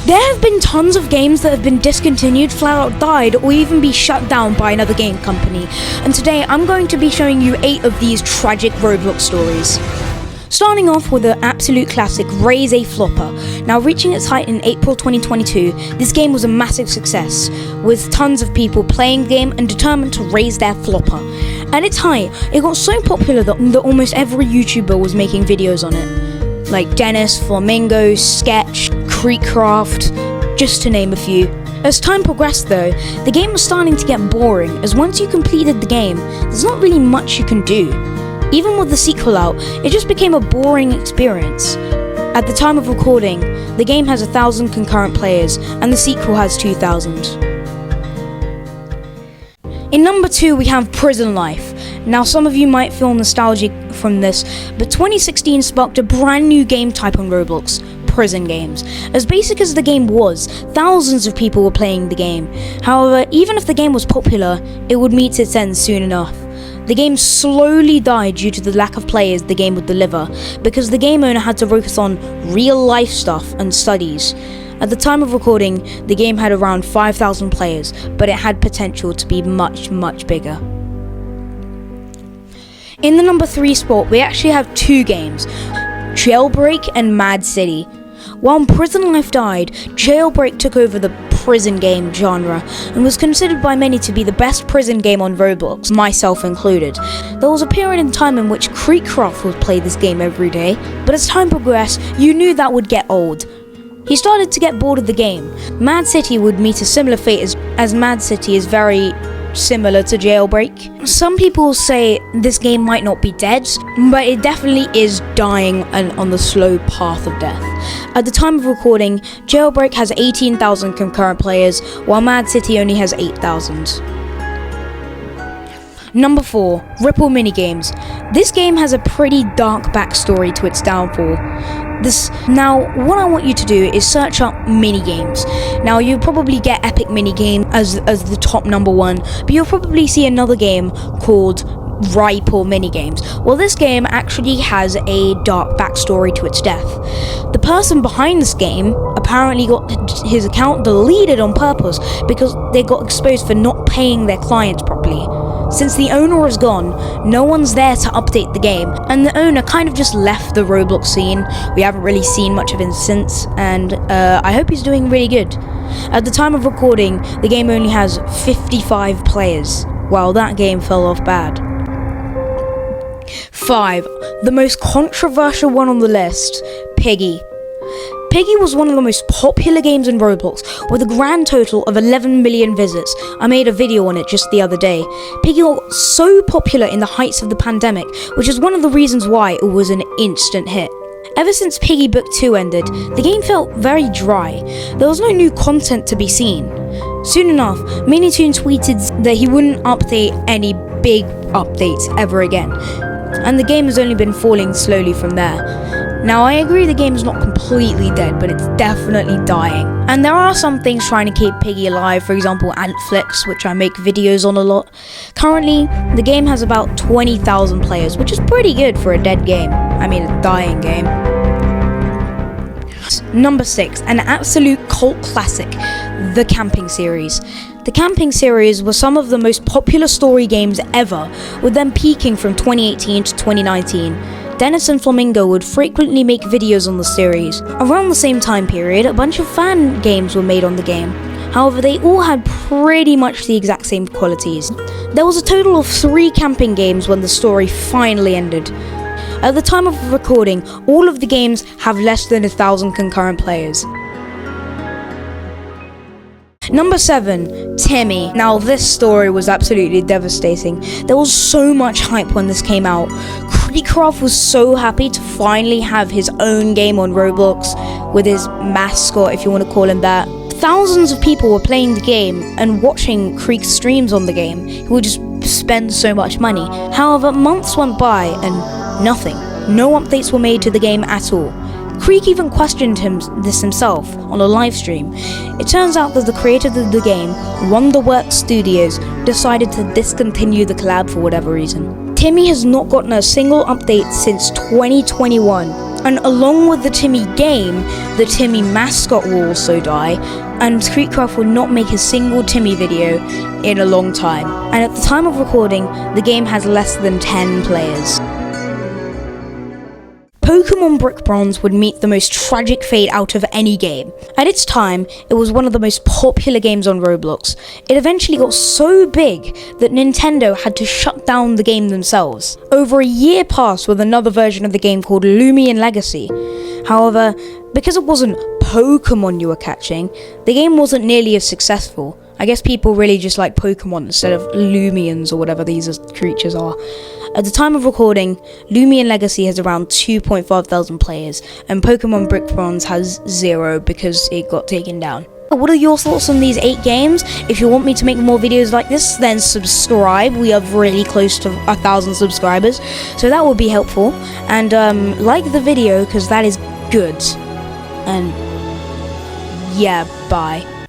There have been tons of games that have been discontinued, flat out died, or even be shut down by another game company. And today I'm going to be showing you 8 of these tragic Roblox stories. Starting off with the absolute classic RealSayf flopper. Now reaching its height in April 2022, this game was a massive success, with tons of people playing the game and determined to raise their flopper. At its height, it got so popular that almost every YouTuber was making videos on it. Like Dennis, Flamingo, Sketch, Creekcraft, just to name a few. As time progressed though, the game was starting to get boring, as once you completed the game, there's not really much you can do. Even with the sequel out, it just became a boring experience. At the time of recording, the game has 1,000 concurrent players, and the sequel has 2,000. In number 2 we have Prison Life. Now some of you might feel nostalgic from this, but 2016 sparked a brand new game type on Roblox, prison games. As basic as the game was, thousands of people were playing the game. However, even if the game was popular, it would meet its end soon enough. The game slowly died due to the lack of players the game would deliver, because the game owner had to focus on real life stuff and studies. At the time of recording, the game had around 5,000 players, but it had potential to be much, much bigger. In the number 3 spot, we actually have 2 games, Jailbreak and Mad City. While Prison Life died, Jailbreak took over the prison game genre and was considered by many to be the best prison game on Roblox, myself included. There was a period in time in which Creekcraft would play this game every day, but as time progressed, you knew that would get old. He started to get bored of the game. Mad City would meet a similar fate as Mad City is very similar to Jailbreak. Some people say this game might not be dead, but it definitely is dying and on the slow path of death. At the time of recording, Jailbreak has 18,000 concurrent players, while Mad City only has 8,000. Number 4, Ripple Minigames. This game has a pretty dark backstory to its downfall. Now, what I want you to do is search up Minigames. Now, you'll probably get Epic Minigame as the top number 1, but you'll probably see another game called Ripple Minigames. Well, this game actually has a dark backstory to its death. The person behind this game apparently got his account deleted on purpose because they got exposed for not paying their clients properly. Since the owner is gone, no one's there to update the game, and the owner kind of just left the Roblox scene. We haven't really seen much of him since, and I hope he's doing really good. At the time of recording, the game only has 55 players. Wow, that game fell off bad. 5. The most controversial one on the list, Piggy. Piggy was one of the most popular games in Roblox, with a grand total of 11 million visits. I made a video on it just the other day. Piggy got so popular in the heights of the pandemic, which is one of the reasons why it was an instant hit. Ever since Piggy Book 2 ended, the game felt very dry. There was no new content to be seen. Soon enough, Minitoon tweeted that he wouldn't update any big updates ever again, and the game has only been falling slowly from there. Now, I agree the game's not completely dead, but it's definitely dying. And there are some things trying to keep Piggy alive, for example Antflix, which I make videos on a lot. Currently, the game has about 20,000 players, which is pretty good for a dead game. I mean, a dying game. Number 6, an absolute cult classic, the Camping series. The Camping series was some of the most popular story games ever, with them peaking from 2018 to 2019. Dennis and Flamingo would frequently make videos on the series. Around the same time period, a bunch of fan games were made on the game. However, they all had pretty much the exact same qualities. There was a total of 3 camping games when the story finally ended. At the time of recording, all of the games have less than 1,000 concurrent players. Number 7, Timmy. Now this story was absolutely devastating. There was so much hype when this came out. Creekcraft was so happy to finally have his own game on Roblox with his mascot, if you want to call him that. Thousands of people were playing the game and watching Creek's streams on the game. He would just spend so much money. However, months went by and nothing. No updates were made to the game at all. Creek even questioned this himself on a live stream. It turns out that the creator of the game, Wonderworks Studios, decided to discontinue the collab for whatever reason. Timmy has not gotten a single update since 2021. And along with the Timmy game, the Timmy mascot will also die, and Creekcraft will not make a single Timmy video in a long time. And at the time of recording, the game has less than 10 players. Pokemon Brick Bronze would meet the most tragic fate out of any game. At its time, it was one of the most popular games on Roblox. It eventually got so big that Nintendo had to shut down the game themselves. Over a year passed with another version of the game called Lumion Legacy. However, because it wasn't Pokemon you were catching, the game wasn't nearly as successful. I guess people really just like Pokemon instead of Lumions or whatever these creatures are. At the time of recording, Lumion Legacy has around 2.5 thousand players, and Pokemon Brick Bronze has 0 because it got taken down. What are your thoughts on these 8 games? If you want me to make more videos like this, then subscribe. We are really close to 1,000 subscribers, so that would be helpful. And like the video, because that is good. And yeah, bye.